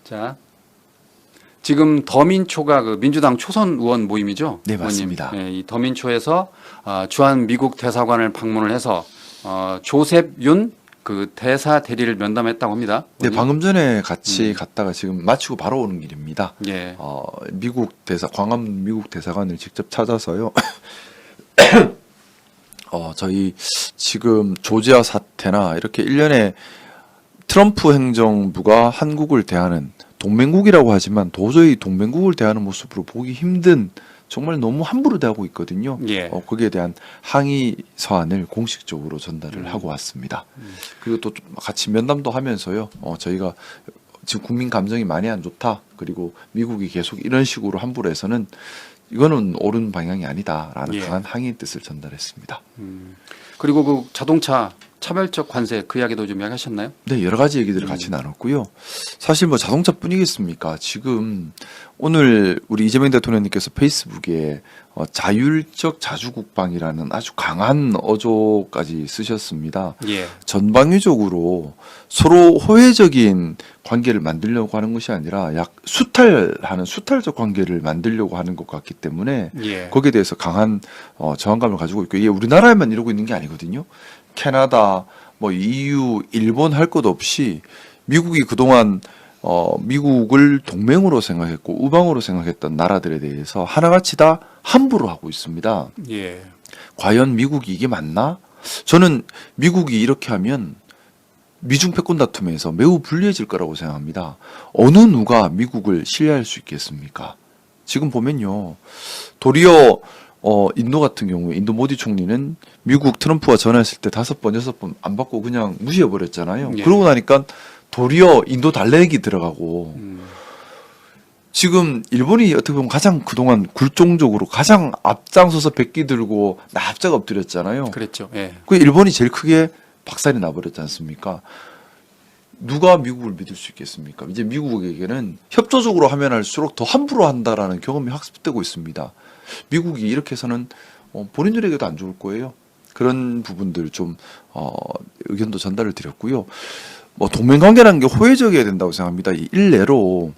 자, 지금 더민초가 그 민주당 초선 의원 모임이죠? 네, 맞습니다. 네, 이 더민초에서 주한 미국 대사관을 방문을 해서 조셉 윤 그 대사 대리를 면담했다고 합니다. 네, 방금 전에 같이 갔다가 지금 마치고 바로 오는 길입니다. 예. 광화문 미국 대사관을 직접 찾아서요. 저희 지금 조지아 사태나 이렇게 일련의 트럼프 행정부가 한국을 대하는 동맹국이라고 하지만 도저히 동맹국을 대하는 모습으로 보기 힘든 정말 너무 함부로 대하고 있거든요. 예. 거기에 대한 항의 서한을 공식적으로 전달을 하고 왔습니다. 그리고 또 같이 면담도 하면서요. 저희가 지금 국민 감정이 많이 안 좋다. 그리고 미국이 계속 이런 식으로 함부로 해서는 이거는 옳은 방향이 아니다라는 예. 강한 항의의 뜻을 전달했습니다. 그리고 그 자동차 차별적 관세 그 이야기도 좀 이야기하셨나요? 네, 여러 가지 얘기들을 같이 나눴고요. 사실 뭐 자동차뿐이겠습니까? 지금 오늘 우리 이재명 대통령님께서 페이스북에 자율적 자주국방이라는 아주 강한 어조까지 쓰셨습니다. 예. 전방위적으로 서로 호혜적인 관계를 만들려고 하는 것이 아니라 수탈적 관계를 만들려고 하는 것 같기 때문에 예. 거기에 대해서 강한 저항감을 가지고 있고, 이게 우리나라에만 이러고 있는 게 아니거든요. 캐나다, 뭐 EU, 일본 할 것 없이 미국이 그동안 미국을 동맹으로 생각했고 우방으로 생각했던 나라들에 대해서 하나같이 다 함부로 하고 있습니다. 예. 과연 미국이 이게 맞나? 저는 미국이 이렇게 하면 미중 패권 다툼에서 매우 불리해질 거라고 생각합니다. 어느 누가 미국을 신뢰할 수 있겠습니까? 지금 보면요, 도리어 인도 같은 경우에 인도 모디 총리는 미국 트럼프가 전화했을 때 5번, 6번 안 받고 그냥 무시해버렸잖아요. 예. 그러고 나니까 도리어 인도 달래기 들어가고, 지금 일본이 어떻게 보면 가장 그동안 굴종적으로 가장 앞장서서 백기 들고 납작 엎드렸잖아요. 그랬죠. 예. 그 일본이 제일 크게 박살이 나버렸지 않습니까? 누가 미국을 믿을 수 있겠습니까? 이제 미국에게는 협조적으로 하면 할수록 더 함부로 한다라는 경험이 학습되고 있습니다. 미국이 이렇게 해서는 본인들에게도 안 좋을 거예요. 그런 부분들 좀 의견도 전달을 드렸고요. 뭐 동맹관계라는 게 호혜적이어야 된다고 생각합니다. 일례로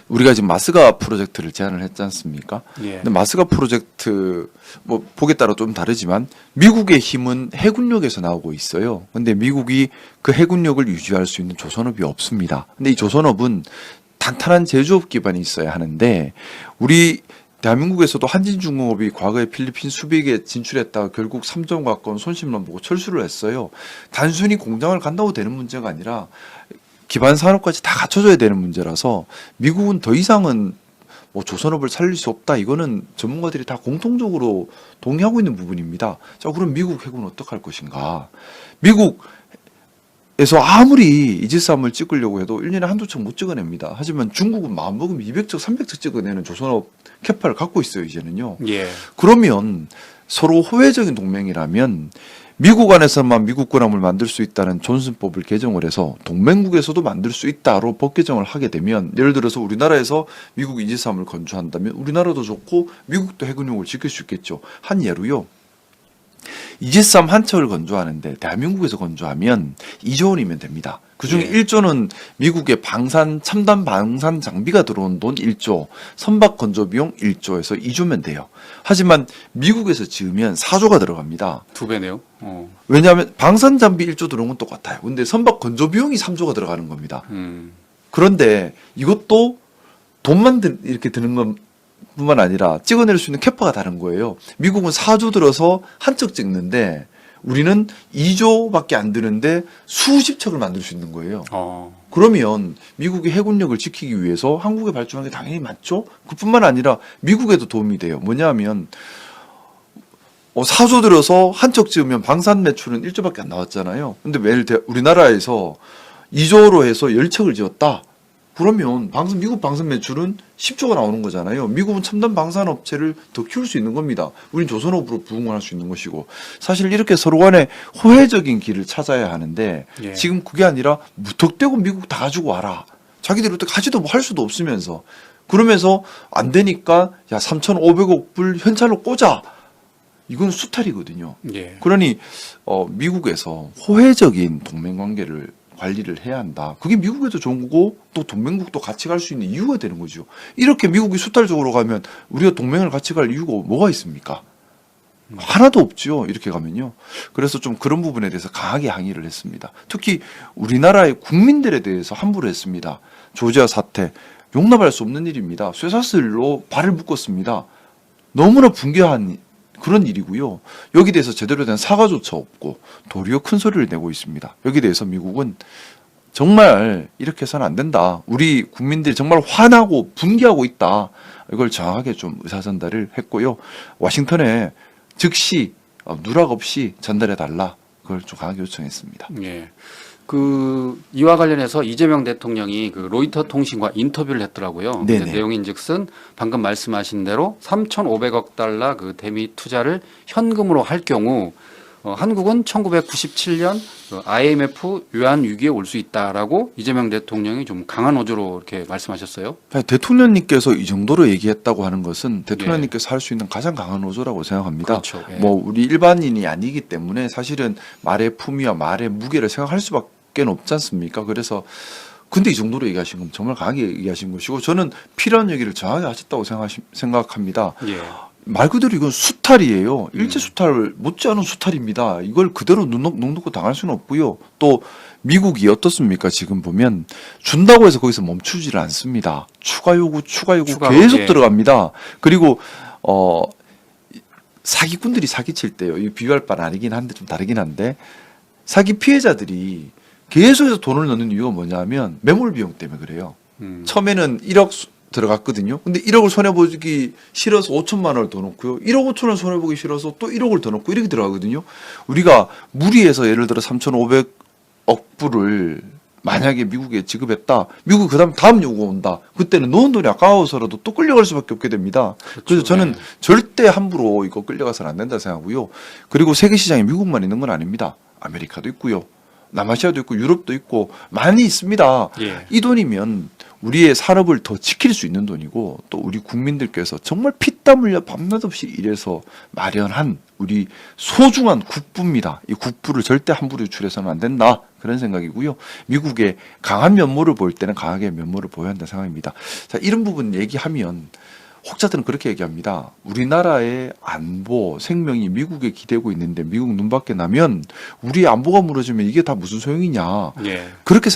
우리가 지금 마스가 프로젝트를 제안을 했지 않습니까? 예. 근데 마스가 프로젝트 뭐 보기에 따라 좀 다르지만 미국의 힘은 해군력에서 나오고 있어요. 근데 미국이 그 해군력을 유지할 수 있는 조선업이 없습니다. 근데 이 조선업은 탄탄한 제조업 기반이 있어야 하는데, 우리 대한민국에서도 한진중공업이 과거에 필리핀 수비에 진출했다가 결국 3점 가까운 손실만 보고 철수를 했어요. 단순히 공장을 간다고 되는 문제가 아니라 기반 산업까지 다 갖춰줘야 되는 문제라서 미국은 더 이상은 뭐 조선업을 살릴 수 없다. 이거는 전문가들이 다 공통적으로 동의하고 있는 부분입니다. 자, 그럼 미국 해군은 어떡할 것인가? 미국에서 아무리 이지스함을 찍으려고 해도 1년에 한두 척 못 찍어냅니다. 하지만 중국은 마음먹으면 200척, 300척 찍어내는 조선업 캐파를 갖고 있어요, 이제는요. 예. 그러면 서로 호혜적인 동맹이라면 미국 안에서만 미국 군함을 만들 수 있다는 존슨법을 개정을 해서 동맹국에서도 만들 수 있다로 법 개정을 하게 되면, 예를 들어서 우리나라에서 미국 이지스함을 건조한다면 우리나라도 좋고 미국도 해군용을 지킬 수 있겠죠. 한 예로요, 이지스함 한 척을 건조하는데 대한민국에서 건조하면 2조 원이면 됩니다. 그중에 예. 1조는 미국의 첨단 방산 장비가 들어온 돈 1조, 선박 건조 비용 1조에서 2조면 돼요. 하지만 미국에서 지으면 4조가 들어갑니다. 2배네요. 왜냐하면 방산 장비 1조 들어온 건 똑같아요. 근데 선박 건조 비용이 3조가 들어가는 겁니다. 그런데 이것도 돈만 이렇게 드는 건 뿐만 아니라 찍어낼 수 있는 캐파가 다른 거예요. 미국은 4조 들어서 한 척 찍는데 우리는 2조밖에 안 드는데 수십 척을 만들 수 있는 거예요. 그러면 미국의 해군력을 지키기 위해서 한국에 발주하는 게 당연히 맞죠? 그뿐만 아니라 미국에도 도움이 돼요. 뭐냐 하면 4조 들어서 한 척 찍으면 방산 매출은 1조밖에 안 나왔잖아요. 근데 우리나라에서 2조로 해서 10척을 지었다. 그러면 미국 방산 매출은 10조가 나오는 거잖아요. 미국은 첨단 방산 업체를 더 키울 수 있는 겁니다. 우린 조선업으로 부흥을 할 수 있는 것이고, 사실 이렇게 서로 간에 호혜적인 길을 찾아야 하는데 예. 지금 그게 아니라 무턱대고 미국 다 가지고 와라. 자기들이 어떻게 하지도 할 수도 없으면서, 그러면서 안 되니까 야 3,500억 불 현찰로 꽂아. 이건 수탈이거든요. 예. 그러니 미국에서 호혜적인 동맹 관계를 관리를 해야 한다. 그게 미국에도 좋은 거고 또 동맹국도 같이 갈 수 있는 이유가 되는 거죠. 이렇게 미국이 수탈적으로 가면 우리가 동맹을 같이 갈 이유가 뭐가 있습니까? 하나도 없죠. 이렇게 가면요. 그래서 좀 그런 부분에 대해서 강하게 항의를 했습니다. 특히 우리나라의 국민들에 대해서 함부로 했습니다. 조지아 사태 용납할 수 없는 일입니다. 쇠사슬로 발을 묶었습니다. 너무나 분개한 그런 일이고요. 여기 대해서 제대로 된 사과조차 없고 도리어 큰 소리를 내고 있습니다. 여기 대해서 미국은 정말 이렇게 해서는 안 된다. 우리 국민들이 정말 화나고 분개하고 있다. 이걸 정확하게 좀 의사전달을 했고요. 와싱턴에 즉시 누락 없이 전달해 달라. 그걸 좀 강하게 요청했습니다. 예. 이와 관련해서 이재명 대통령이 그 로이터 통신과 인터뷰를 했더라고요. 네네. 내용인즉슨 방금 말씀하신 대로 3,500억 달러 그 대미 투자를 현금으로 할 경우 한국은 1997년 IMF 외환 위기에 올 수 있다라고 이재명 대통령이 좀 강한 어조로 이렇게 말씀하셨어요. 대통령님께서 이 정도로 얘기했다고 하는 것은 대통령님께서 할 수 있는 가장 강한 어조라고 생각합니다. 그렇죠. 예. 뭐 우리 일반인이 아니기 때문에 사실은 말의 품위와 말의 무게를 생각할 수밖에 없지 않습니까? 그래서 근데 이 정도로 얘기하신 건 정말 강하게 얘기하신 것이고 저는 필요한 얘기를 정확하게 하셨다고 생각합니다. 예. 말 그대로 이건 수탈이에요. 일제 수탈 못지않은 수탈입니다. 이걸 그대로 눈 놓고 당할 수는 없고요. 또 미국이 어떻습니까? 지금 보면 준다고 해서 거기서 멈추지를 않습니다. 추가 요구 계속 예. 들어갑니다. 그리고 사기꾼들이 사기칠 때요. 이 비교할 바는 아니긴 한데 좀 다르긴 한데 사기 피해자들이 계속해서 돈을 넣는 이유가 뭐냐면 매몰 비용 때문에 그래요. 처음에는 1억 들어갔거든요. 근데 1억을 손해보기 싫어서 5천만 원을 더 넣고요. 1억 5천 원 손해보기 싫어서 또 1억을 더 넣고 이렇게 들어가거든요. 우리가 무리해서 예를 들어 3,500억 불을 만약에 미국에 지급했다. 미국이 다음 요구가 온다. 그때는 넣은 돈이 아까워서라도 또 끌려갈 수밖에 없게 됩니다. 그렇죠. 그래서 저는 네. 절대 함부로 이거 끌려가서는 안 된다 생각하고요. 그리고 세계 시장에 미국만 있는 건 아닙니다. 아메리카도 있고요. 남아시아도 있고 유럽도 있고 많이 있습니다. 예. 이 돈이면 우리의 산업을 더 지킬 수 있는 돈이고 또 우리 국민들께서 정말 피땀 흘려 밤낮 없이 일해서 마련한 우리 소중한 국부입니다. 이 국부를 절대 함부로 유출해서는 안 된다. 그런 생각이고요. 미국의 강한 면모를 보일 때는 강하게 면모를 보여야 한다는 생각입니다. 자, 이런 부분 얘기하면 혹자들은 그렇게 얘기합니다. 우리나라의 안보, 생명이 미국에 기대고 있는데 미국 눈밖에 나면 우리의 안보가 무너지면 이게 다 무슨 소용이냐. 예. 그렇게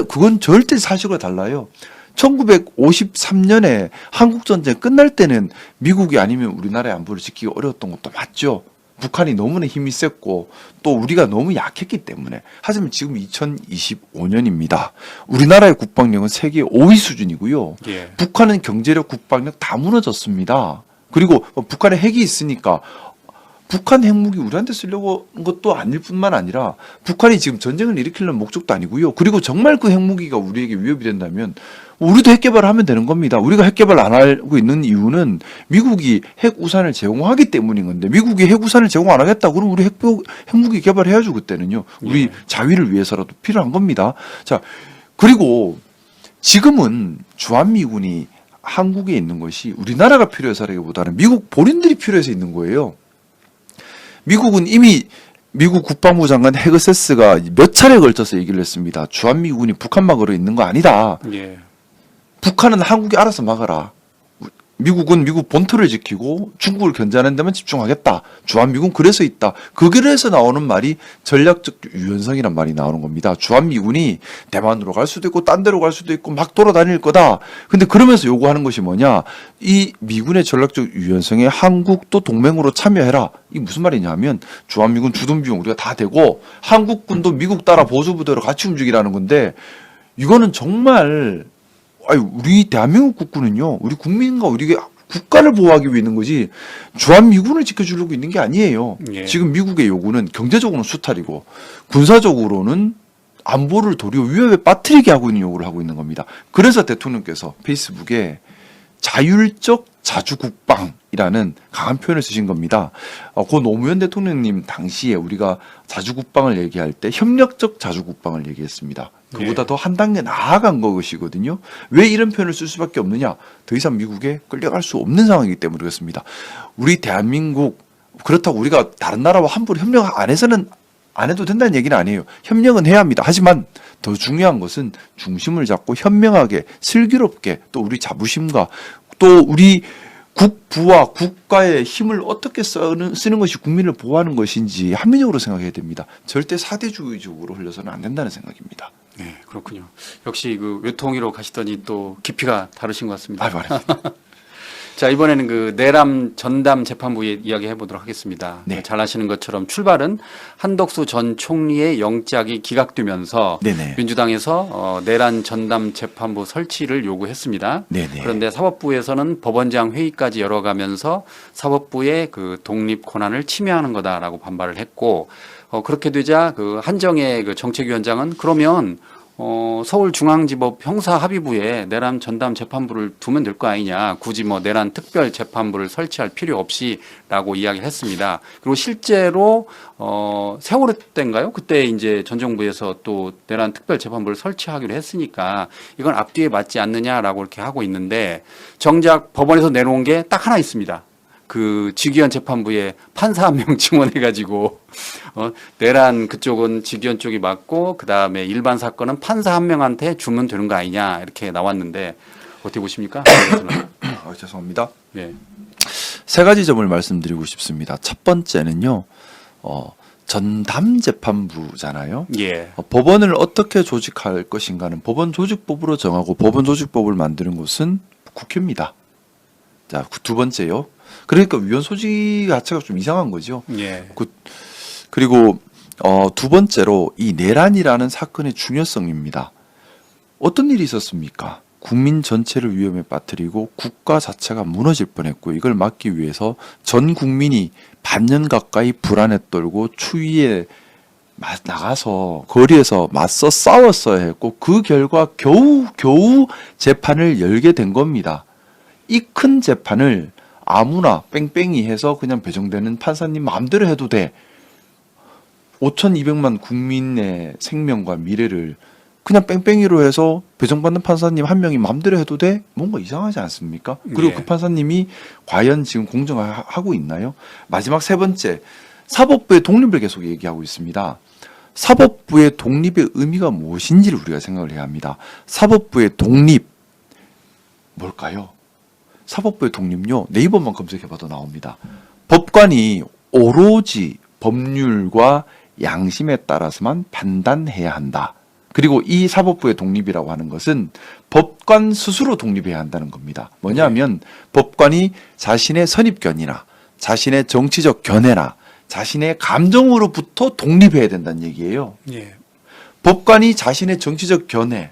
그건 절대 사실과 달라요. 1953년에 한국전쟁 끝날 때는 미국이 아니면 우리나라의 안보를 지키기 어려웠던 것도 맞죠. 북한이 너무나 힘이 셌고 또 우리가 너무 약했기 때문에. 하지만 지금 2025년입니다. 우리나라의 국방력은 세계 5위 수준이고요. 예. 북한은 경제력, 국방력 다 무너졌습니다. 그리고 북한에 핵이 있으니까 북한 핵무기 우리한테 쓰려고 한 것도 아닐 뿐만 아니라 북한이 지금 전쟁을 일으키려는 목적도 아니고요. 그리고 정말 그 핵무기가 우리에게 위협이 된다면 우리도 핵 개발을 하면 되는 겁니다. 우리가 핵 개발 안 하고 있는 이유는 미국이 핵 우산을 제공하기 때문인 건데 미국이 핵 우산을 제공 안 하겠다. 그럼 우리 핵무기 개발해야죠. 그때는요. 우리 자위를 위해서라도 필요한 겁니다. 자, 그리고 지금은 주한미군이 한국에 있는 것이 우리나라가 필요해서라기보다는 미국 본인들이 필요해서 있는 거예요. 미국은 이미 미국 국방부 장관 헤그세스가 몇 차례에 걸쳐서 얘기를 했습니다. 주한미군이 북한 막으로 있는 거 아니다. 예. 북한은 한국이 알아서 막아라. 미국은 미국 본토를 지키고 중국을 견제하는 데만 집중하겠다. 주한미군 그래서 있다. 그래서 나오는 말이 전략적 유연성이란 말이 나오는 겁니다. 주한미군이 대만으로 갈 수도 있고 딴 데로 갈 수도 있고 막 돌아다닐 거다. 근데 그러면서 요구하는 것이 뭐냐. 이 미군의 전략적 유연성에 한국도 동맹으로 참여해라. 이게 무슨 말이냐 하면 주한미군 주둔 비용 우리가 다 대고 한국군도 미국 따라 보조부대로 같이 움직이라는 건데 이거는 정말 우리 대한민국 국군은요, 우리 국민과 우리 국가를 보호하기 위해 있는 거지, 주한미군을 지켜주려고 있는 게 아니에요. 예. 지금 미국의 요구는 경제적으로는 수탈이고, 군사적으로는 안보를 도리어 위협에 빠뜨리게 하고 있는 요구를 하고 있는 겁니다. 그래서 대통령께서 페이스북에 자율적 자주국방이라는 강한 표현을 쓰신 겁니다. 고 노무현 대통령님 당시에 우리가 자주국방을 얘기할 때 협력적 자주국방을 얘기했습니다. 그보다 예. 더 한 단계 나아간 것이거든요. 왜 이런 표현을 쓸 수밖에 없느냐? 더 이상 미국에 끌려갈 수 없는 상황이기 때문에 그렇습니다. 우리 대한민국 그렇다고 우리가 다른 나라와 함부로 협력 안 해서는 안 해도 된다는 얘기는 아니에요. 협력은 해야 합니다. 하지만 더 중요한 것은 중심을 잡고 현명하게 슬기롭게 또 우리 자부심과 또 우리 국부와 국가의 힘을 어떻게 쓰는 것이 국민을 보호하는 것인지 합리적으로 생각해야 됩니다. 절대 사대주의적으로 흘려서는 안 된다는 생각입니다. 네, 그렇군요. 역시 그 외통위로 가시더니 또 깊이가 다르신 것 같습니다. 말입니다. 자, 이번에는 그 내란 전담 재판부 이야기 해보도록 하겠습니다. 네. 잘 아시는 것처럼 출발은 한덕수 전 총리의 영장이 기각되면서 네네. 민주당에서 내란 전담 재판부 설치를 요구했습니다. 네네. 그런데 사법부에서는 법원장 회의까지 열어가면서 사법부의 그 독립 권한을 침해하는 거다라고 반발을 했고, 그렇게 되자 그 한정혜 그 정책위원장은 그러면 서울중앙지법 형사합의부에 내란 전담 재판부를 두면 될 거 아니냐. 굳이 뭐 내란 특별 재판부를 설치할 필요 없이라고 이야기를 했습니다. 그리고 실제로 세월호 때인가요? 그때 이제 전 정부에서 또 내란 특별 재판부를 설치하기로 했으니까 이건 앞뒤에 맞지 않느냐라고 이렇게 하고 있는데 정작 법원에서 내놓은 게 딱 하나 있습니다. 그 직위원 재판부에 판사 한 명 증원해가지고 내란 그쪽은 직위원 쪽이 맞고 그 다음에 일반 사건은 판사 한 명한테 주면 되는 거 아니냐 이렇게 나왔는데 어떻게 보십니까? 죄송합니다. 네. 세 가지 점을 말씀드리고 싶습니다. 첫 번째는요, 전담 재판부잖아요. 예. 법원을 어떻게 조직할 것인가는 법원 조직법으로 정하고 법원 조직법을 만드는 곳은 국회입니다. 자, 두 번째요. 그러니까 위원 소지 자체가 좀 이상한 거죠. 예. 그리고 두 번째로 이 내란이라는 사건의 중요성입니다. 어떤 일이 있었습니까? 국민 전체를 위험에 빠뜨리고 국가 자체가 무너질 뻔했고 이걸 막기 위해서 전 국민이 반년 가까이 불안에 떨고 추위에 나가서 거리에서 맞서 싸웠어야 했고 그 결과 겨우 재판을 열게 된 겁니다. 이 큰 재판을 아무나 뺑뺑이 해서 그냥 배정되는 판사님 마음대로 해도 돼. 5,200만 국민의 생명과 미래를 그냥 뺑뺑이로 해서 배정받는 판사님 한 명이 마음대로 해도 돼? 뭔가 이상하지 않습니까? 그리고 예. 그 판사님이 과연 지금 공정하고 있나요? 마지막 세 번째, 사법부의 독립을 계속 얘기하고 있습니다. 사법부의 독립의 의미가 무엇인지를 우리가 생각을 해야 합니다. 사법부의 독립, 뭘까요? 사법부의 독립요, 네이버만 검색해봐도 나옵니다. 법관이 오로지 법률과 양심에 따라서만 판단해야 한다. 그리고 이 사법부의 독립이라고 하는 것은 법관 스스로 독립해야 한다는 겁니다. 뭐냐면 법관이 자신의 선입견이나 자신의 정치적 견해나 자신의 감정으로부터 독립해야 된다는 얘기예요. 예. 법관이 자신의 정치적 견해,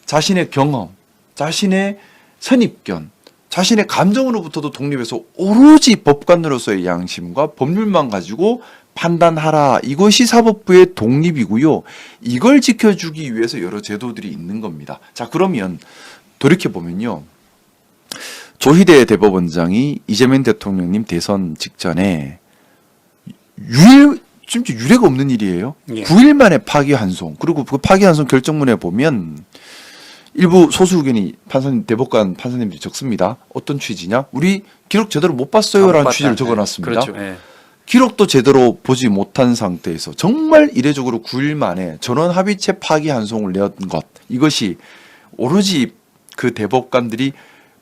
자신의 경험, 자신의 선입견, 자신의 감정으로부터도 독립해서 오로지 법관으로서의 양심과 법률만 가지고 판단하라. 이것이 사법부의 독립이고요. 이걸 지켜주기 위해서 여러 제도들이 있는 겁니다. 자, 그러면 돌이켜보면요. 조희대 대법원장이 이재명 대통령님 대선 직전에 진짜 유례가 없는 일이에요. 예. 9일 만에 파기환송. 그리고 그 파기환송 결정문에 보면 일부 소수 의견이 대법관 판사님들이 적습니다. 어떤 취지냐? 우리 기록 제대로 못 봤어요라는 취지를 적어놨습니다. 그렇죠. 예. 기록도 제대로 보지 못한 상태에서 정말 이례적으로 9일 만에 전원 합의체 파기환송을 내었던 것, 이것이 오로지 그 대법관들이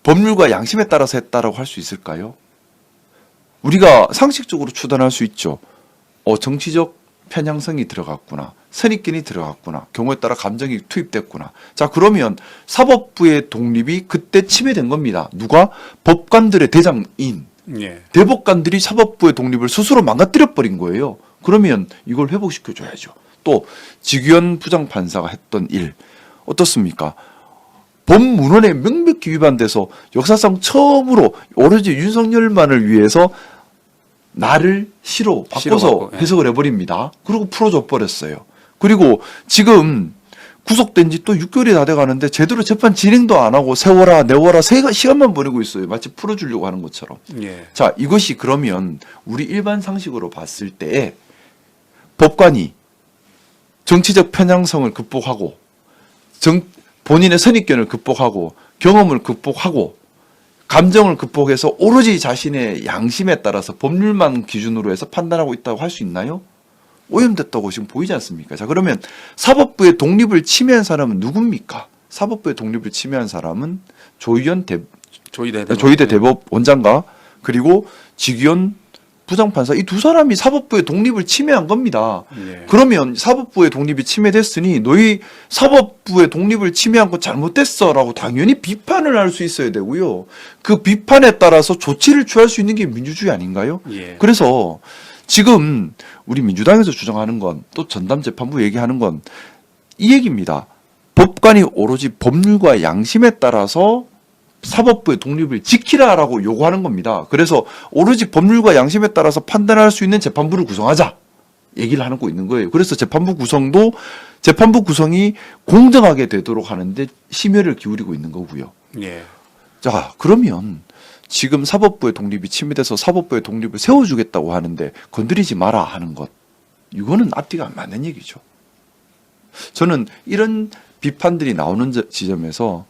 법률과 양심에 따라서 했다라고 할 수 있을까요? 우리가 상식적으로 추단할 수 있죠. 정치적 편향성이 들어갔구나. 선입견이 들어갔구나. 경우에 따라 감정이 투입됐구나. 자, 그러면 사법부의 독립이 그때 침해된 겁니다. 누가? 법관들의 대장인 예. 대법관들이 사법부의 독립을 스스로 망가뜨려 버린 거예요. 그러면 이걸 회복시켜 줘야죠. 또 직위원 부장판사가 했던 일 어떻습니까? 법문헌에 명백히 위반돼서 역사상 처음으로 오로지 윤석열만을 위해서 나를 시로 바꿔서 예. 해석을 해버립니다. 그리고 풀어줘 버렸어요. 그리고 지금 구속된 지 또 6개월이 다 돼가는데 제대로 재판 진행도 안 하고 세워라 내워라 시간만 보내고 있어요. 마치 풀어주려고 하는 것처럼. 예. 자, 이것이 그러면 우리 일반 상식으로 봤을 때 법관이 정치적 편향성을 극복하고 본인의 선입견을 극복하고 경험을 극복하고 감정을 극복해서 오로지 자신의 양심에 따라서 법률만 기준으로 해서 판단하고 있다고 할 수 있나요? 오염됐다고 지금 보이지 않습니까? 자, 그러면 사법부의 독립을 침해한 사람은 누굽니까? 사법부의 독립을 침해한 사람은 조희대 대법원장과 그리고 직위원 부장판사 이 두 사람이 사법부의 독립을 침해한 겁니다. 예. 그러면 사법부의 독립이 침해됐으니 너희 사법부의 독립을 침해한 거 잘못됐어라고 당연히 비판을 할 수 있어야 되고요. 그 비판에 따라서 조치를 취할 수 있는 게 민주주의 아닌가요? 예. 그래서 지금 우리 민주당에서 주장하는 건 또 전담재판부 얘기하는 건 이 얘기입니다. 법관이 오로지 법률과 양심에 따라서 사법부의 독립을 지키라라고 요구하는 겁니다. 그래서 오로지 법률과 양심에 따라서 판단할 수 있는 재판부를 구성하자 얘기를 하고 있는 거예요. 그래서 재판부 구성이 공정하게 되도록 하는데 심혈을 기울이고 있는 거고요. 예. 자, 그러면 지금 사법부의 독립이 침해돼서 사법부의 독립을 세워주겠다고 하는데 건드리지 마라 하는 것, 이거는 앞뒤가 안 맞는 얘기죠. 저는 이런 비판들이 나오는 지점에서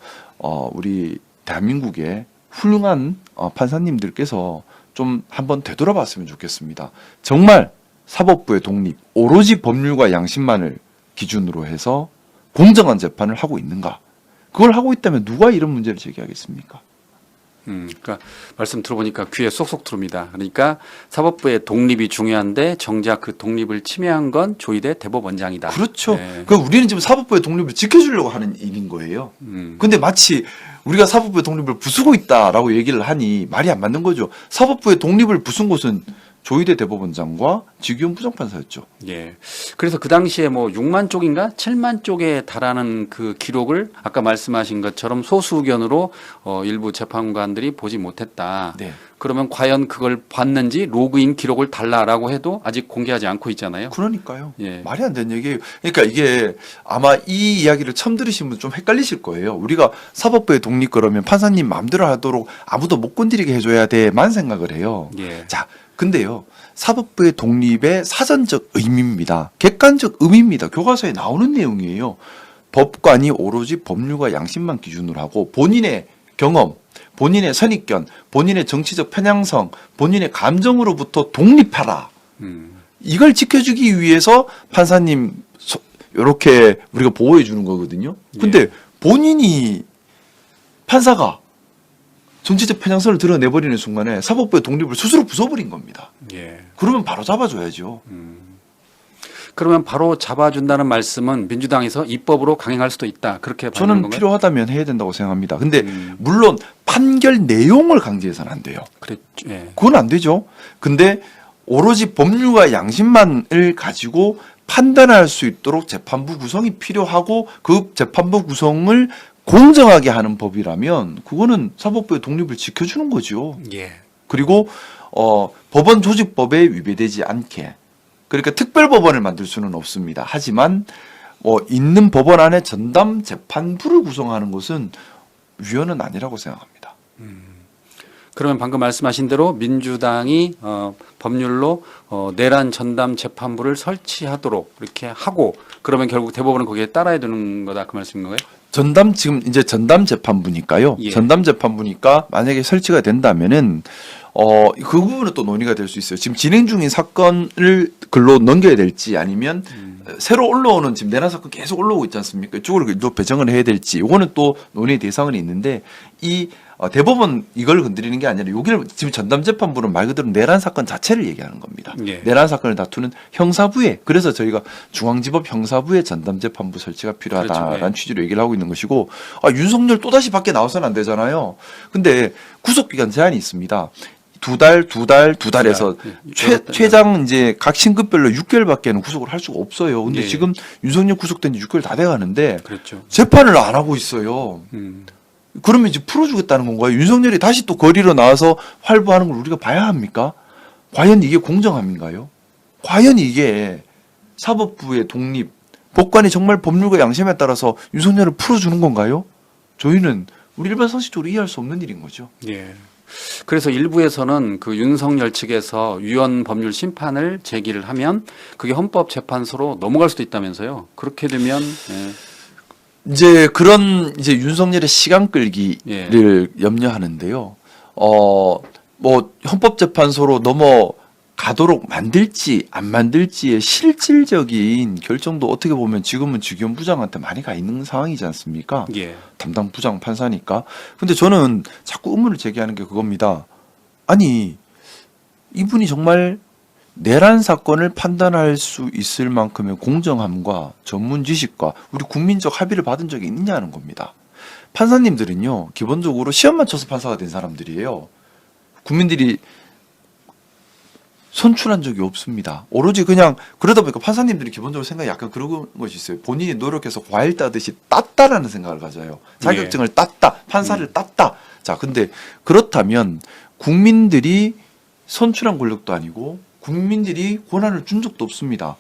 우리 대한민국의 훌륭한 판사님들께서 좀 한번 되돌아봤으면 좋겠습니다. 정말 사법부의 독립, 오로지 법률과 양심만을 기준으로 해서 공정한 재판을 하고 있는가? 그걸 하고 있다면 누가 이런 문제를 제기하겠습니까? 그러니까 말씀 들어보니까 귀에 쏙쏙 들어옵니다. 그러니까 사법부의 독립이 중요한데 정작 그 독립을 침해한 건 조희대 대법원장이다. 그렇죠. 네. 그 우리는 지금 사법부의 독립을 지켜주려고 하는 일인 거예요. 근데 마치 우리가 사법부의 독립을 부수고 있다라고 얘기를 하니 말이 안 맞는 거죠. 사법부의 독립을 부순 곳은 조희대 대법원장과 직위원 부장판사였죠. 예. 그래서 그 당시에 뭐 6만 쪽인가 7만 쪽에 달하는 그 기록을 아까 말씀하신 것처럼 소수 의견으로 일부 재판관들이 보지 못했다. 네. 그러면 과연 그걸 봤는지 로그인 기록을 달라라고 해도 아직 공개하지 않고 있잖아요. 그러니까요. 예. 말이 안 되는 얘기예요. 그러니까 이게 아마 이 이야기를 처음 들으신 분 좀 헷갈리실 거예요. 우리가 사법부의 독립 그러면 판사님 마음대로 하도록 아무도 못 건드리게 해줘야 돼만 생각을 해요. 예. 자, 근데요. 사법부의 독립의 사전적 의미입니다. 객관적 의미입니다. 교과서에 나오는 내용이에요. 법관이 오로지 법률과 양심만 기준으로 하고 본인의 경험, 본인의 선입견, 본인의 정치적 편향성, 본인의 감정으로부터 독립하라. 이걸 지켜주기 위해서 판사님 이렇게 우리가 보호해 주는 거거든요. 근데 본인이 판사가 정치적 편향성을 드러내버리는 순간에 사법부의 독립을 스스로 부숴버린 겁니다. 예. 그러면 바로 잡아줘야죠. 그러면 바로 잡아준다는 말씀은 민주당에서 입법으로 강행할 수도 있다. 그렇게 봐야 되는 저는 건가요? 필요하다면 해야 된다고 생각합니다. 근데 물론 판결 내용을 강제해서는 안 돼요. 그랬죠. 예. 그건 안 되죠. 근데 오로지 법률과 양심만을 가지고 판단할 수 있도록 재판부 구성이 필요하고 그 재판부 구성을 공정하게 하는 법이라면 그거는 사법부의 독립을 지켜주는 거죠. 예. 그리고 법원 조직법에 위배되지 않게 그러니까 특별법원을 만들 수는 없습니다. 하지만 있는 법원 안에 전담 재판부를 구성하는 것은 위헌은 아니라고 생각합니다. 그러면 방금 말씀하신 대로 민주당이 법률로 내란 전담 재판부를 설치하도록 이렇게 하고 그러면 결국 대법원은 거기에 따라야 되는 거다 그 말씀인 거예요? 지금 이제 전담 재판부니까요. 예. 전담 재판부니까 만약에 설치가 된다면은 그 부분은 또 논의가 될 수 있어요. 지금 진행 중인 사건을 글로 넘겨야 될지 아니면 새로 올라오는 지금 내란 사건 계속 올라오고 있지 않습니까? 이쪽으로 또 배정을 해야 될지 이거는 또 논의 대상은 있는데 이 대법원 이걸 건드리는 게 아니라 여기를 지금 전담 재판부는 말 그대로 내란 사건 자체를 얘기하는 겁니다. 예. 내란 사건을 다투는 형사부에 그래서 저희가 중앙지법 형사부에 전담 재판부 설치가 필요하다라는 그렇죠. 예. 취지로 얘기를 하고 있는 것이고 윤석열 또다시 밖에 나와서는 안 되잖아요. 근데 구속기간 제한이 있습니다. 두 달에서 최장 이제 각 신급별로 6개월밖에는 구속을 할 수가 없어요. 근데 예. 지금 윤석열 구속된 지 6개월 다 돼가는데 그렇죠. 재판을 안 하고 있어요. 그러면 이제 풀어주겠다는 건가요? 윤석열이 다시 또 거리로 나와서 활보하는 걸 우리가 봐야 합니까? 과연 이게 공정함인가요? 과연 이게 사법부의 독립, 법관이 정말 법률과 양심에 따라서 윤석열을 풀어주는 건가요? 저희는 우리 일반 상식적으로 이해할 수 없는 일인 거죠. 예. 그래서 일부에서는 그 윤석열 측에서 위헌 법률 심판을 제기를 하면 그게 헌법재판소로 넘어갈 수도 있다면서요. 그렇게 되면 이제 그런 이제 윤석열의 시간 끌기를 예. 염려하는데요. 뭐 헌법재판소로 가도록 만들지 안 만들지의 실질적인 결정도 어떻게 보면 지금은 주기현 부장한테 많이 가 있는 상황이지 않습니까? 예. 담당 부장 판사니까. 근데 저는 자꾸 의문을 제기하는 게 그겁니다. 아니 이분이 정말 내란 사건을 판단할 수 있을 만큼의 공정함과 전문 지식과 우리 국민적 합의를 받은 적이 있느냐는 겁니다. 판사님들은요 기본적으로 시험만 쳐서 판사가 된 사람들이에요. 국민들이 선출한 적이 없습니다. 오로지 그냥 그러다 보니까 판사님들이 기본적으로 생각이 약간 그런 것이 있어요. 본인이 노력해서 과일 따듯이 땄다라는 생각을 가져요. 자격증을 땄다, 판사를 땄다. 자, 근데 그렇다면 국민들이 선출한 권력도 아니고 국민들이 권한을 준 적도 없습니다.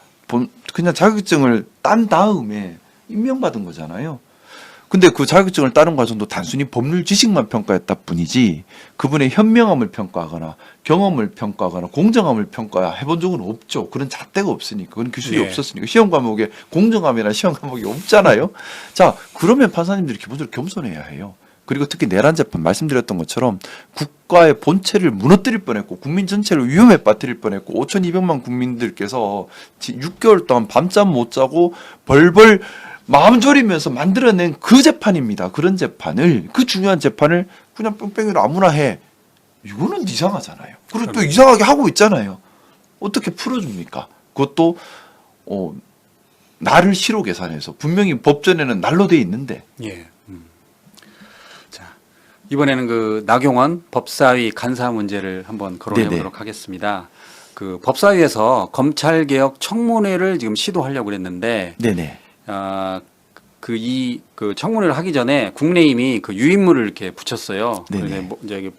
그냥 자격증을 딴 다음에 임명받은 거잖아요. 근데 그 자격증을 따는 과정도 단순히 법률 지식만 평가했다 뿐이지 그분의 현명함을 평가하거나 경험을 평가하거나 공정함을 평가해 본 적은 없죠. 그런 잣대가 없으니까. 그런 기술이 네. 없었으니까. 시험 과목에 공정함이나 시험 과목이 없잖아요. 자, 그러면 판사님들이 기본적으로 겸손해야 해요. 그리고 특히 내란 재판 말씀드렸던 것처럼 국가의 본체를 무너뜨릴 뻔했고 국민 전체를 위험에 빠뜨릴 뻔했고 5,200만 국민들께서 6개월 동안 밤잠 못 자고 벌벌 마음 졸이면서 만들어낸 그 재판입니다. 그런 재판을 그 중요한 재판을 그냥 뺑뺑이로 아무나 해. 이거는 이상하잖아요. 그리고 또 이상하게 하고 있잖아요. 어떻게 풀어줍니까? 그것도 날을 시로 계산해서 분명히 법전에는 날로 돼 있는데. 예. 자, 이번에는 그 나경원 법사위 간사 문제를 한번 거론해 네네. 보도록 하겠습니다. 그 법사위에서 검찰 개혁 청문회를 지금 시도하려고 그랬는데 네네. 그 청문회를 하기 전에 국내임이 그 유인물을 이렇게 붙였어요. 네네. 그래서 저기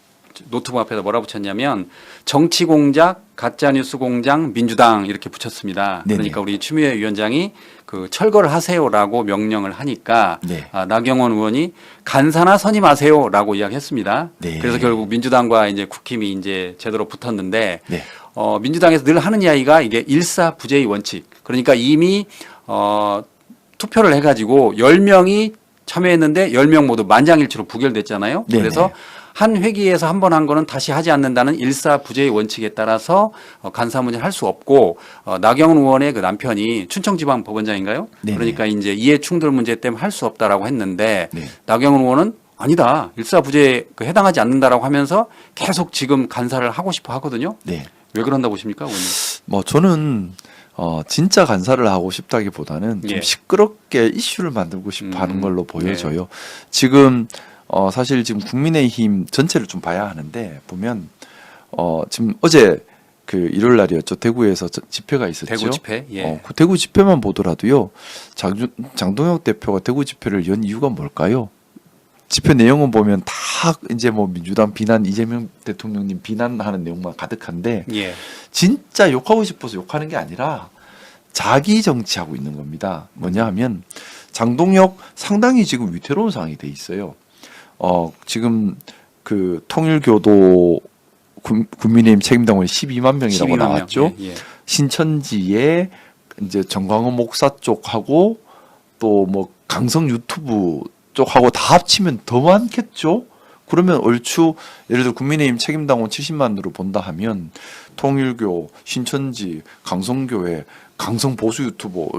노트북 앞에다 뭐라 붙였냐면 정치 공작, 가짜 뉴스 공장, 민주당 이렇게 붙였습니다. 네네. 그러니까 우리 추미애 위원장이 그 철거를 하세요라고 명령을 하니까 네. 나경원 의원이 간사나 선임하세요라고 이야기했습니다. 네. 그래서 결국 민주당과 이제 국힘이 이제 제대로 붙었는데 네. 민주당에서 늘 하는 이야기가 이게 일사부재의 원칙. 그러니까 이미 투표를 해가지고 10명이 참여했는데 10명 모두 만장일치로 부결됐잖아요. 네네. 그래서 한 회기에서 한 번 한 거는 다시 하지 않는다는 일사부재의 원칙에 따라서 간사 문제를 할 수 없고 나경원 의원의 그 남편이 춘천지방법원장인가요? 네네. 그러니까 이제 이해 충돌 문제 때문에 할 수 없다라고 했는데 네. 나경원 의원은 아니다. 일사부재에 해당하지 않는다라고 하면서 계속 지금 간사를 하고 싶어 하거든요. 네. 왜 그런다 보십니까, 의원님? 뭐 저는 진짜 간사를 하고 싶다기보다는 좀 예. 시끄럽게 이슈를 만들고 싶어 하는 걸로 보여져요. 네. 지금 사실 지금 국민의힘 전체를 좀 봐야 하는데 보면 지금 어제 그 일요일 날이었죠. 대구에서 집회가 있었죠. 대구 집회. 예. 그 대구 집회만 보더라도요. 장동혁 대표가 대구 집회를 연 이유가 뭘까요? 집회 내용은 보면 다 이제 뭐 민주당 비난, 이재명 대통령님 비난하는 내용만 가득한데 예. 진짜 욕하고 싶어서 욕하는 게 아니라 자기 정치하고 있는 겁니다. 뭐냐 하면 장동혁 상당히 지금 위태로운 상황이 돼 있어요. 지금 그 통일교도 국민의힘 책임당원이 12만 명이라고 12만 나왔죠. 명. 예. 신천지에 이제 정광훈 목사 쪽하고 또 뭐 강성 유튜브 쪽하고 다 합치면 더 많겠죠. 그러면 얼추 예를 들어 국민의힘 책임당원 70만으로 본다 하면 통일교, 신천지, 강성교회, 강성 보수 유튜버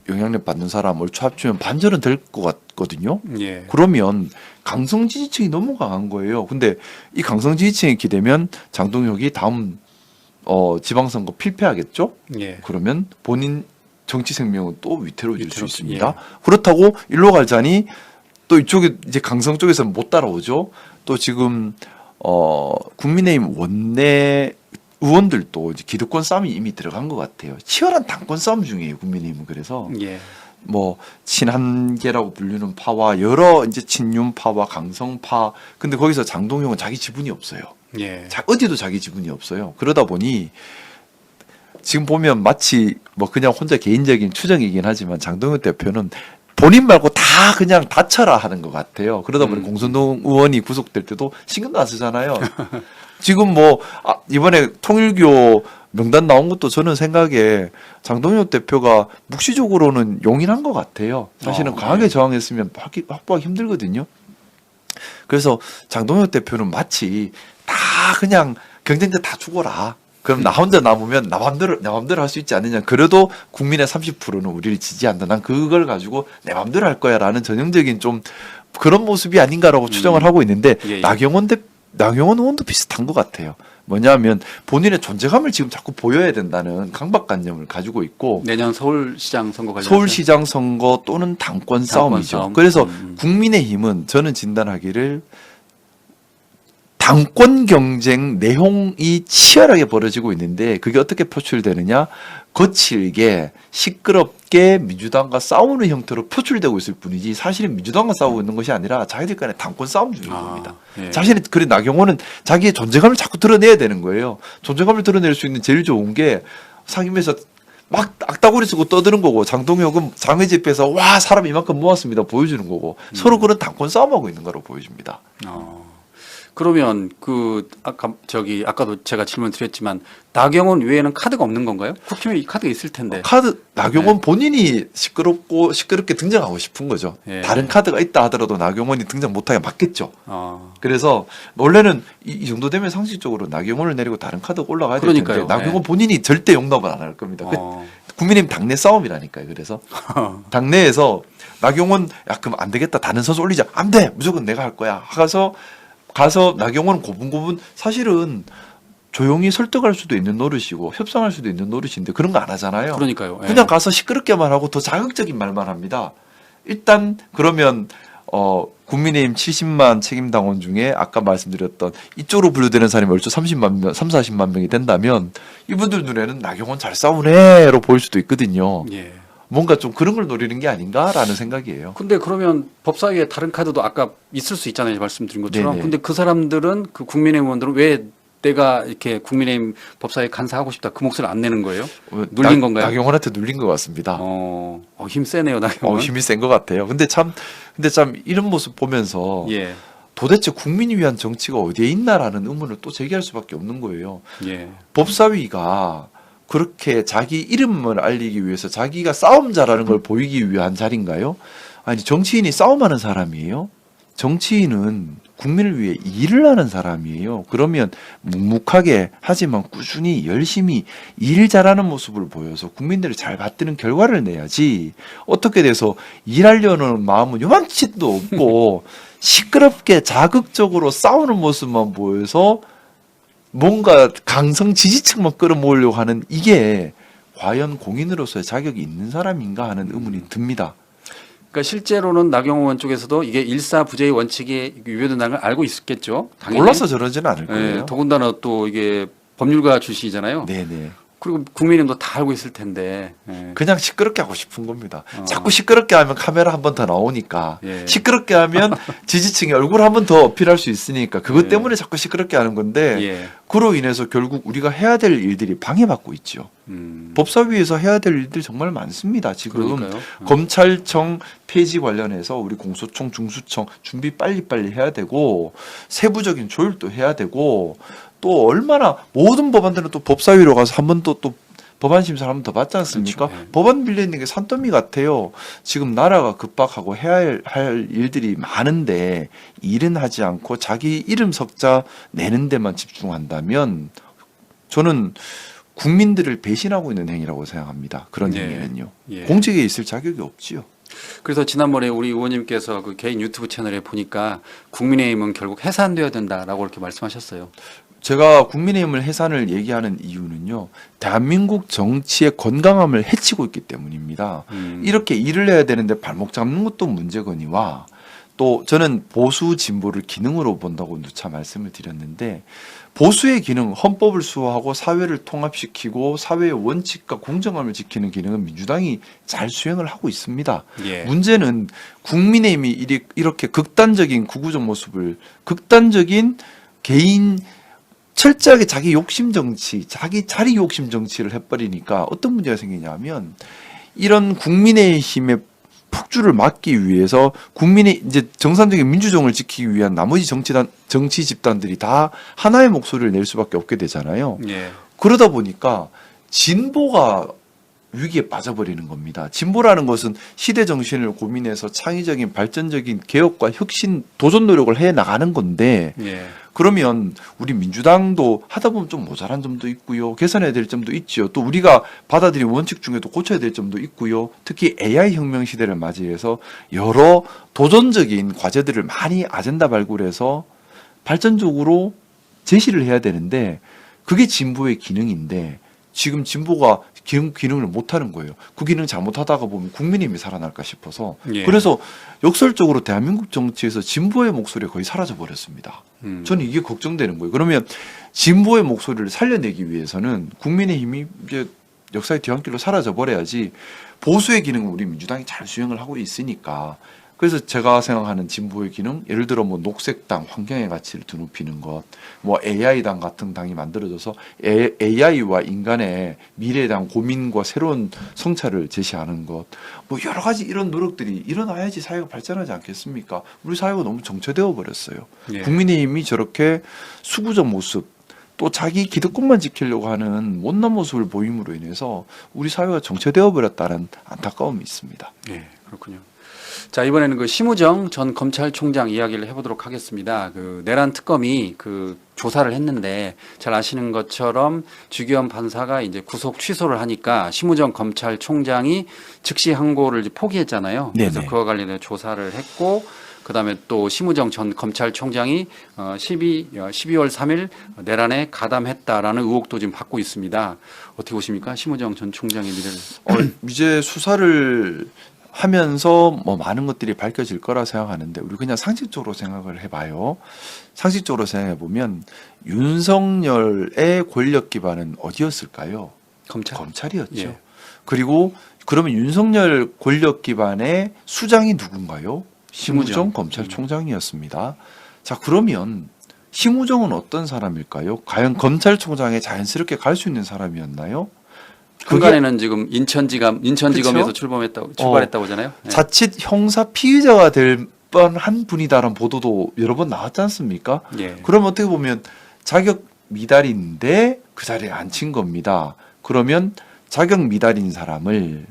영향력 받는 사람 얼추 합치면 반절은 될 것 같거든요. 예. 그러면 강성 지지층이 너무 강한 거예요. 근데 이 강성 지지층이 기대면 장동혁이 다음 지방선거 필패하겠죠? 예. 그러면 본인 정치 생명은 또 위태로워질 수 있습니다. 예. 그렇다고 일로 갈자니 또 이쪽에 이제 강성 쪽에서는 못 따라오죠. 또 지금 국민의힘 원내 의원들도 이제 기득권 싸움이 이미 들어간 것 같아요. 치열한 당권 싸움 중이에요. 국민의힘은. 그래서 예. 뭐 친한계라고 불리는 파와 여러 이제 친윤파와 강성파. 근데 거기서 장동혁은 자기 지분이 없어요. 예. 어디도 자기 지분이 없어요. 그러다 보니 지금 보면 마치 뭐 그냥 혼자 개인적인 추정이긴 하지만 장동혁 대표는 본인 말고 다 그냥 다쳐라 하는 것 같아요. 그러다 보니 공선동 의원이 구속될 때도 신경도 안 쓰잖아요. 지금 뭐 이번에 통일교 명단 나온 것도 저는 생각에 장동혁 대표가 묵시적으로는 용인한 것 같아요. 사실은 강하게 네. 저항했으면 확보하기 힘들거든요. 그래서 장동혁 대표는 마치 다 그냥 경쟁자 다 죽어라. 그럼 나 혼자 남으면 나 맘대로 할 수 있지 않느냐. 그래도 국민의 30%는 우리를 지지한다. 난 그걸 가지고 내 맘대로 할 거야라는 전형적인 좀 그런 모습이 아닌가라고 추정을 하고 있는데 예, 예. 나경원 의원도 비슷한 것 같아요. 뭐냐면 본인의 존재감을 지금 자꾸 보여야 된다는 강박관념을 가지고 있고 내년 서울시장 선거 관련 서울시장 선거 또는 당권 싸움이죠. 싸움. 그래서 국민의힘은 저는 진단하기를 당권 경쟁 내용이 치열하게 벌어지고 있는데 그게 어떻게 표출되느냐? 거칠게 시끄럽게 민주당과 싸우는 형태로 표출되고 있을 뿐이지 사실은 민주당과 싸우고 있는 것이 아니라 자기들 간의 당권 싸움 중인 겁니다. 예. 자신이 그래 나경원은 자기의 존재감을 자꾸 드러내야 되는 거예요. 존재감을 드러낼 수 있는 제일 좋은 게 상임위에서 막 악다구리 쓰고 떠드는 거고 장동혁은 장외 집회에서 와 사람 이만큼 모았습니다 보여주는 거고 서로 그런 당권 싸움하고 있는 거로 보여집니다. 그러면 아까도 제가 질문 드렸지만 나경원 외에는 카드가 없는 건가요? 국힘에 이 카드가 있을 텐데. 나경원 본인이 시끄럽게 등장하고 싶은 거죠. 예. 다른 카드가 있다 하더라도 나경원이 등장 못하게 막겠죠. 어. 그래서 원래는 이 정도 되면 상식적으로 나경원을 내리고 다른 카드가 올라가야 될 텐데 그러니까요. 나경원 예. 본인이 절대 용납을 안 할 겁니다. 국민의힘 당내 싸움이라니까요. 그래서 당내에서 나경원 그럼 안 되겠다. 다른 선수 올리자. 안 돼. 무조건 내가 할 거야. 가서 나경원 고분고분 사실은 조용히 설득할 수도 있는 노릇이고 협상할 수도 있는 노릇인데 그런 거 안 하잖아요. 그러니까요. 예. 그냥 가서 시끄럽게만 하고 더 자극적인 말만 합니다. 일단 그러면 국민의힘 70만 책임당원 중에 아까 말씀드렸던 이쪽으로 분류되는 사람이 얼추 40만 명이 된다면 이분들 눈에는 나경원 잘 싸우네로 보일 수도 있거든요. 예. 뭔가 좀 그런 걸 노리는 게 아닌가라는 생각이에요. 근데 그러면 법사위에 다른 카드도 아까 있을 수 있잖아요. 말씀드린 것처럼. 네네. 근데 그 사람들은 그 국민의힘 의원들은 왜 내가 이렇게 국민의힘 법사위에 간사하고 싶다 그 목소리를 안 내는 거예요? 눌린 건가요? 나경원한테 눌린 것 같습니다. 힘 세네요, 나경원. 힘이 센 것 같아요. 근데 참 이런 모습 보면서 예. 도대체 국민을 위한 정치가 어디에 있나라는 의문을 또 제기할 수밖에 없는 거예요. 예. 법사위가 그렇게 자기 이름을 알리기 위해서 자기가 싸움자라는 걸 보이기 위한 자리인가요? 아니 정치인이 싸움하는 사람이에요. 정치인은 국민을 위해 일을 하는 사람이에요. 그러면 묵묵하게 하지만 꾸준히 열심히 일 잘하는 모습을 보여서 국민들을 잘 받드는 결과를 내야지 어떻게 돼서 일하려는 마음은 요만치도 없고 시끄럽게 자극적으로 싸우는 모습만 보여서 뭔가 강성 지지층만 끌어모으려고 하는 이게 과연 공인으로서의 자격이 있는 사람인가 하는 의문이 듭니다. 그러니까 실제로는 나경원 의원 쪽에서도 이게 일사부재의 원칙이 위배된다는 걸 알고 있었겠죠. 당연히. 몰라서 저러지는 않을 거예요. 예, 더군다나 또 이게 법률가 출신이잖아요. 네네. 그리고 국민의힘도 다 알고 있을 텐데. 예. 그냥 시끄럽게 하고 싶은 겁니다. 자꾸 시끄럽게 하면 카메라 한 번 더 나오니까 예. 시끄럽게 하면 지지층이 얼굴 한 번 더 어필할 수 있으니까 그것 예. 때문에 자꾸 시끄럽게 하는 건데 예. 그로 인해서 결국 우리가 해야 될 일들이 방해받고 있죠. 법사위에서 해야 될 일들이 정말 많습니다. 지금 그러니까요. 검찰청 폐지 관련해서 우리 공소청, 중수청 준비 빨리빨리 해야 되고 세부적인 조율도 해야 되고 또 얼마나 모든 법안들은 또 법사위로 가서 한 번 또 법안 심사를 한 번 더 받지 않습니까? 그렇죠. 네. 법안 밀려 있는 게 산더미 같아요. 지금 나라가 급박하고 해야 할 일들이 많은데 일은 하지 않고 자기 이름 석자 내는 데만 집중한다면 저는 국민들을 배신하고 있는 행위라고 생각합니다. 그런 예. 행위는요. 예. 공직에 있을 자격이 없지요. 그래서 지난번에 우리 의원님께서 그 개인 유튜브 채널에 보니까 국민의힘은 결국 해산돼야 된다라고 이렇게 말씀하셨어요. 제가 국민의힘을 해산을 얘기하는 이유는요. 대한민국 정치의 건강함을 해치고 있기 때문입니다. 이렇게 일을 해야 되는데 발목 잡는 것도 문제거니와 또 저는 보수 진보를 기능으로 본다고 누차 말씀을 드렸는데 보수의 기능, 헌법을 수호하고 사회를 통합시키고 사회의 원칙과 공정함을 지키는 기능은 민주당이 잘 수행을 하고 있습니다. 예. 문제는 국민의힘이 이렇게 극단적인 구구적 모습을 극단적인 개인 철저하게 자기 욕심 정치, 자기 자리 욕심 정치를 해버리니까 어떤 문제가 생기냐면 이런 국민의힘의 폭주를 막기 위해서 국민의 이제 정상적인 민주정을 지키기 위한 나머지 정치 집단들이 다 하나의 목소리를 낼 수밖에 없게 되잖아요. 예. 그러다 보니까 진보가 위기에 빠져버리는 겁니다. 진보라는 것은 시대 정신을 고민해서 창의적인 발전적인 개혁과 혁신, 도전 노력을 해 나가는 건데 예. 그러면 우리 민주당도 하다 보면 좀 모자란 점도 있고요. 개선해야 될 점도 있죠. 또 우리가 받아들인 원칙 중에도 고쳐야 될 점도 있고요. 특히 AI 혁명 시대를 맞이해서 여러 도전적인 과제들을 많이 아젠다 발굴해서 발전적으로 제시를 해야 되는데 그게 진보의 기능인데 지금 진보가 기능을 못하는 거예요. 그 기능을 잘못하다가 보면 국민의힘이 살아날까 싶어서 예. 그래서 역설적으로 대한민국 정치에서 진보의 목소리가 거의 사라져 버렸습니다. 저는 이게 걱정되는 거예요. 그러면 진보의 목소리를 살려내기 위해서는 국민의힘이 이제 역사의 뒤안길로 사라져 버려야지 보수의 기능은 우리 민주당이 잘 수행을 하고 있으니까 그래서 제가 생각하는 진보의 기능, 예를 들어 뭐 녹색당, 환경의 가치를 드높이는 것, 뭐 AI당 같은 당이 만들어져서 AI와 인간의 미래에 대한 고민과 새로운 성찰을 제시하는 것, 뭐 여러 가지 이런 노력들이 일어나야지 사회가 발전하지 않겠습니까? 우리 사회가 너무 정체되어 버렸어요. 예. 국민의힘이 저렇게 수구적 모습, 또 자기 기득권만 지키려고 하는 못난 모습을 보임으로 인해서 우리 사회가 정체되어 버렸다는 안타까움이 있습니다. 네, 그렇군요. 자, 이번에는 그 심우정 전 검찰총장 이야기를 해보도록 하겠습니다. 그 내란 특검이 그 조사를 했는데 잘 아시는 것처럼 주기현 판사가 이제 구속 취소를 하니까 심우정 검찰총장이 즉시 항고를 이제 포기했잖아요. 그래서 네네. 그와 관련해 조사를 했고 그다음에 또 심우정 전 검찰총장이 12월 3일 내란에 가담했다라는 의혹도 지금 받고 있습니다. 어떻게 보십니까? 심우정 전 총장의 미래를. 이제 수사를 하면서 뭐 많은 것들이 밝혀질 거라 생각하는데 우리 그냥 상식적으로 생각을 해봐요. 상식적으로 생각해 보면 윤석열의 권력 기반은 어디였을까요? 검찰이었죠. 예. 그리고 그러면 윤석열 권력 기반의 수장이 누군가요? 심우정 심우정. 검찰총장이었습니다. 자, 그러면 심우정은 어떤 사람일까요? 과연 검찰총장에 자연스럽게 갈 수 있는 사람이었나요? 그간에는 지금 인천지검에서 그쵸? 출발했다고 하잖아요. 네. 자칫 형사 피의자가 될 뻔한 분이다라는 보도도 여러 번 나왔지 않습니까? 예. 그럼 어떻게 보면 자격 미달인데 그 자리에 앉힌 겁니다. 그러면 자격 미달인 사람을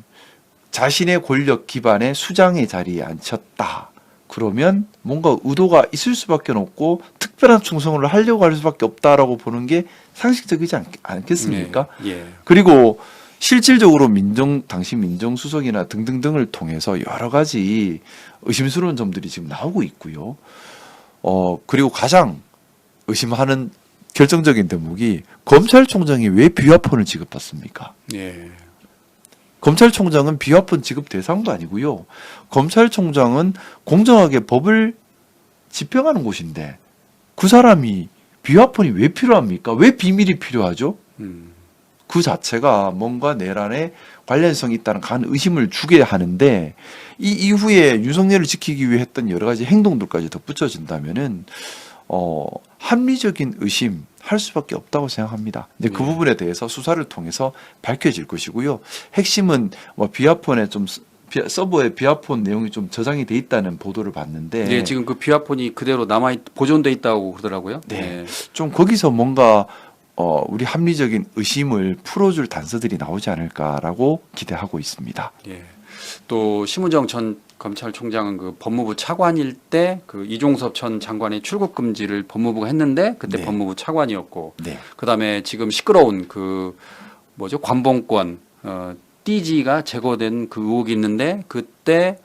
자신의 권력 기반의 수장의 자리에 앉혔다. 그러면 뭔가 의도가 있을 수밖에 없고 특별한 충성을 하려고 할 수밖에 없다라고 보는 게 상식적이지 않겠습니까? 예. 그리고 실질적으로 당시 민정수석이나 등등등을 통해서 여러 가지 의심스러운 점들이 지금 나오고 있고요. 그리고 가장 의심하는 결정적인 대목이 검찰총장이 왜 비화폰을 지급받습니까? 예. 검찰총장은 비화폰 지급 대상도 아니고요. 검찰총장은 공정하게 법을 집행하는 곳인데 그 사람이 비화폰이 왜 필요합니까? 왜 비밀이 필요하죠? 그 자체가 뭔가 내란에 관련성이 있다는 간 의심을 주게 하는데 이 이후에 윤석열을 지키기 위해 했던 여러 가지 행동들까지 덧붙여진다면은 합리적인 의심 할 수밖에 없다고 생각합니다. 근데 그 부분에 대해서 수사를 통해서 밝혀질 것이고요. 핵심은 뭐 비화폰에 좀 서버에 비화폰 내용이 좀 저장이 돼 있다는 보도를 봤는데 네, 지금 그 비화폰이 그대로 보존돼 있다고 그러더라고요. 네. 좀 거기서 뭔가 우리 합리적인 의심을 풀어줄 단서들이 나오지 않을까라고 기대하고 있습니다. 예. 또 심우정 전 검찰총장은 그 법무부 차관일 때 그 이종섭 전 장관의 출국 금지를 법무부가 했는데 그때 네. 법무부 차관이었고 네. 그다음에 지금 시끄러운 그 뭐죠 관봉권 띠지가 제거된 그 의혹이 있는데 그때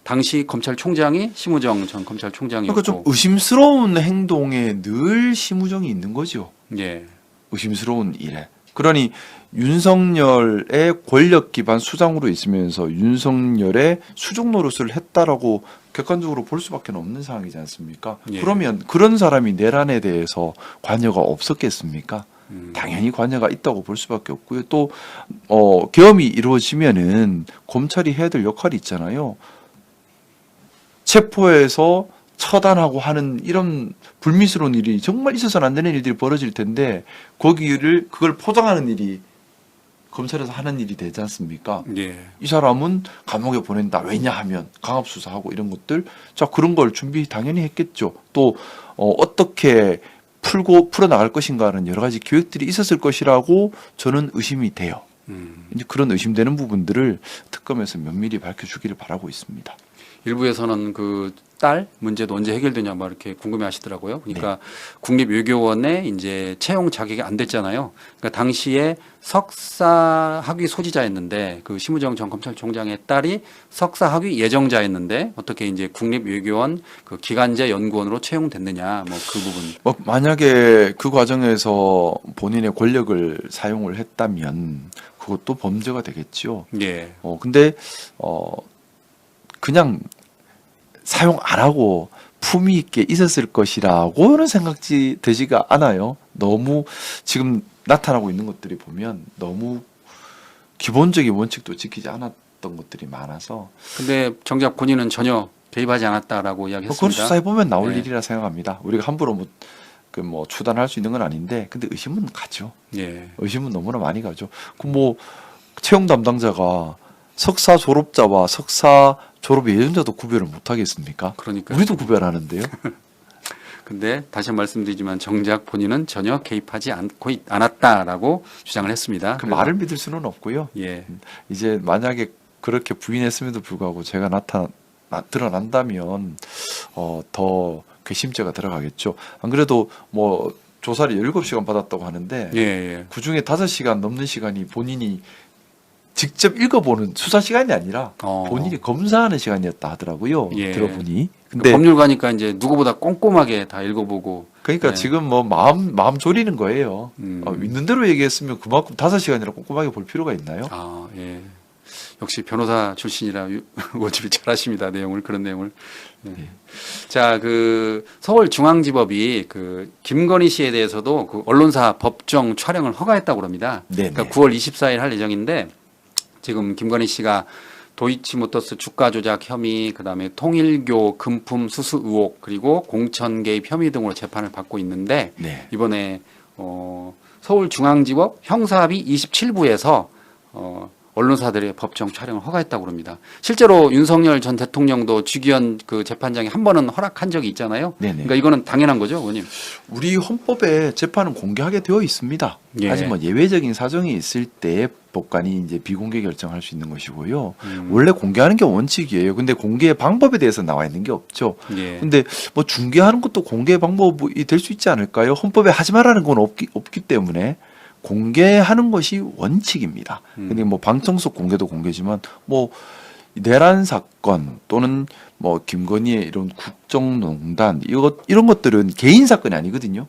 당시 검찰총장이 심우정 전 검찰총장이었고 그러니까 좀 의심스러운 행동에 늘 심우정이 있는 거죠. 예. 의심스러운 일에. 그러니 윤석열의 권력 기반 수장으로 있으면서 윤석열의 수족 노릇을 했다라고 객관적으로 볼 수밖에 없는 상황이지 않습니까? 예. 그러면 그런 사람이 내란에 대해서 관여가 없었겠습니까? 당연히 관여가 있다고 볼 수밖에 없고요. 또 계엄이 이루어지면은 검찰이 해야 될 역할이 있잖아요. 체포해서 처단하고 하는 이런 불미스러운 일이 정말 있어서는 안 되는 일들이 벌어질 텐데 그걸 포장하는 일이 검찰에서 하는 일이 되지 않습니까? 예. 이 사람은 감옥에 보낸다. 왜냐하면 강압 수사하고 이런 것들. 자, 그런 걸 준비 당연히 했겠죠. 또 어떻게 풀어나갈 것인가는 여러 가지 계획들이 있었을 것이라고 저는 의심이 돼요. 이제 그런 의심되는 부분들을 특검에서 면밀히 밝혀주기를 바라고 있습니다. 일부에서는 그 딸 문제도 언제 해결되냐 막 이렇게 궁금해하시더라고요. 그러니까 국립외교원에 이제 채용 자격이 안 됐잖아요. 그러니까 당시에 석사 학위 소지자였는데 그 심우정 전 검찰총장의 딸이 석사 학위 예정자였는데 어떻게 이제 국립외교원 그 기간제 연구원으로 채용됐느냐 뭐 그 부분. 뭐 만약에 그 과정에서 본인의 권력을 사용을 했다면 그것도 범죄가 되겠죠. 예. 근데 그냥 사용 안 하고 품위 있게 있었을 것이라고는 생각지 되지가 않아요. 너무 지금 나타나고 있는 것들이 보면 너무 기본적인 원칙도 지키지 않았던 것들이 많아서 근데 정작 본인은 전혀 개입하지 않았다라고 이야기했습니다. 그건 수사해 보면 나올 네. 일이라 생각합니다. 우리가 함부로 뭐 추단할 수 있는 건 아닌데 근데 의심은 가죠. 예. 의심은 너무나 많이 가죠. 그 뭐 채용 담당자가 석사 졸업자와 석사 졸업 예정자도 구별을 못 하겠습니까? 그러니까. 우리도 구별하는데요. 근데 다시 한번 말씀드리지만 정작 본인은 전혀 개입하지 않았다라고 주장을 했습니다. 그 그래서- 말을 믿을 수는 없고요. 예. 이제 만약에 그렇게 부인했음에도 불구하고 제가 드러난다면 더 괘씸죄가 들어가겠죠. 안 그래도 뭐 조사를 17시간 받았다고 하는데 예, 예. 그중에 5시간 넘는 시간이 본인이 직접 읽어보는 수사 시간이 아니라 본인이 검사하는 시간이었다 하더라고요. 예. 들어보니. 그 근데 법률가니까 이제 누구보다 꼼꼼하게 다 읽어보고. 그러니까 네. 지금 뭐 마음 졸이는 거예요. 음. 있는 대로 얘기했으면 그만큼 5시간이라 꼼꼼하게 볼 필요가 있나요? 아, 예. 역시 변호사 출신이라 의원님이 잘하십니다. 그런 내용을. 네. 예. 자, 그 서울중앙지법이 그 김건희 씨에 대해서도 그 언론사 법정 촬영을 허가했다고 합니다. 네네. 그러니까 9월 24일 할 예정인데 지금 김건희 씨가 도이치모터스 주가 조작 혐의, 그다음에 통일교 금품 수수 의혹, 그리고 공천 개입 혐의 등으로 재판을 받고 있는데 네. 이번에 서울중앙지법 형사합의 27부에서 언론사들의 법정 촬영을 허가했다고 합니다. 실제로 윤석열 전 대통령도 주기현 그 재판장이 한 번은 허락한 적이 있잖아요. 네네. 그러니까 이거는 당연한 거죠, 의원님. 우리 헌법에 재판은 공개하게 되어 있습니다. 예. 하지만 예외적인 사정이 있을 때 법관이 이제 비공개 결정할 수 있는 것이고요. 원래 공개하는 게 원칙이에요. 근데 공개의 방법에 대해서 나와 있는 게 없죠. 예. 근데 뭐 중개하는 것도 공개 방법이 될 수 있지 않을까요? 헌법에 하지 말라는 건 없기 때문에 공개하는 것이 원칙입니다. 근데 뭐 방청석 공개도 공개지만 뭐 내란 사건 또는 뭐 김건희의 이런 국정농단 이런 것들은 개인 사건이 아니거든요.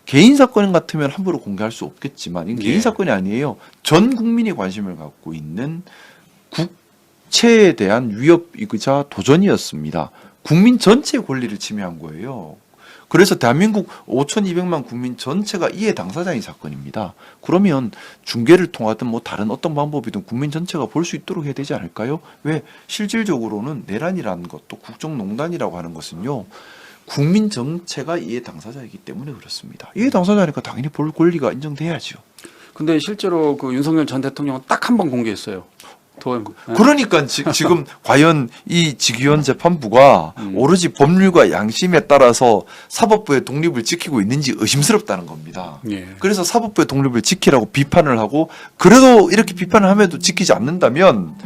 개인 사건 같으면 함부로 공개할 수 없겠지만 이건 개인 예. 사건이 아니에요. 전 국민이 관심을 갖고 있는 국채에 대한 위협이자 도전이었습니다. 국민 전체의 권리를 침해한 거예요. 그래서 대한민국 5,200만 국민 전체가 이해 당사자인 사건입니다. 그러면 중개를 통하든 뭐 다른 어떤 방법이든 국민 전체가 볼 수 있도록 해야 되지 않을까요? 왜? 실질적으로는 내란이라는 것도 국정농단이라고 하는 것은요. 국민 전체가 이해 당사자이기 때문에 그렇습니다. 이해 당사자니까 당연히 볼 권리가 인정돼야죠. 근데 실제로 그 윤석열 전 대통령은 딱 한 번 공개했어요. 그러니까 지금 과연 이 직위원 재판부가 오로지 법률과 양심에 따라서 사법부의 독립을 지키고 있는지 의심스럽다는 겁니다. 예. 그래서 사법부의 독립을 지키라고 비판을 하고 그래도 이렇게 비판을 함에도 지키지 않는다면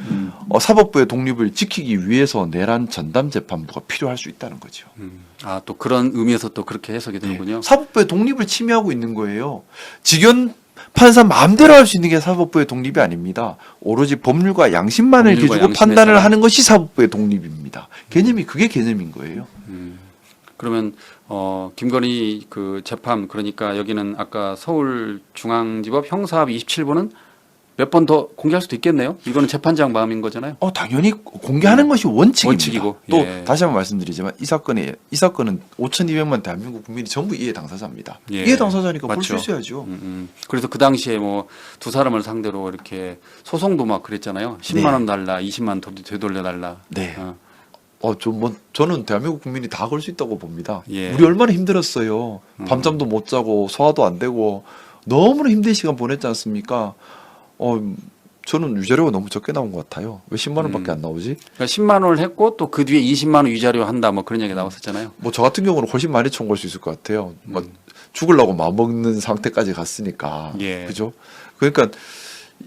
사법부의 독립을 지키기 위해서 내란 전담 재판부가 필요할 수 있다는 거죠. 아, 또 그런 의미에서 또 그렇게 해석이 되는군요. 사법부의 독립을 침해하고 있는 거예요. 직위원 판사 마음대로 할 수 있는 게 사법부의 독립이 아닙니다. 오로지 법률과 양심만을 법률과 기준으로 양심에 판단을 따라. 하는 것이 사법부의 독립입니다. 개념이 그게 개념인 거예요. 그러면 김건희 그 재판, 그러니까 여기는 아까 서울중앙지법 형사합의 27부는 몇 번 더 공개할 수도 있겠네요. 이거는 재판장 마음인 거잖아요. 당연히 공개하는 것이 원칙입니다. 원칙이고, 또 예. 다시 한번 말씀드리지만 이 사건은 5,200만 대한민국 국민이 전부 이해 당사자입니다. 예. 이해 당사자니까 볼 맞죠. 수 있어야죠. 그래서 그 당시에 뭐 두 사람을 상대로 이렇게 소송도 막 그랬잖아요. 10만 원 달라, 20만 되돌려 달라. 네. 저는 대한민국 국민이 다 걸 수 있다고 봅니다. 예. 우리 얼마나 힘들었어요. 밤잠도 못 자고 소화도 안 되고 너무나 힘든 시간 보냈지 않습니까? 저는 위자료가 너무 적게 나온 것 같아요. 왜 10만 원밖에 안 나오지? 그러니까 10만 원을 했고 또 그 뒤에 20만 원 위자료 한다 뭐 그런 얘기 나왔었잖아요. 뭐 저 같은 경우는 훨씬 많이 청구할 수 있을 것 같아요. 뭐 죽으려고 마음먹는 상태까지 갔으니까. 예. 그죠? 그러니까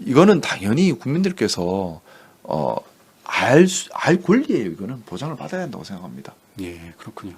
이거는 당연히 국민들께서 알 권리예요. 이거는 보장을 받아야 한다고 생각합니다. 예, 그렇군요.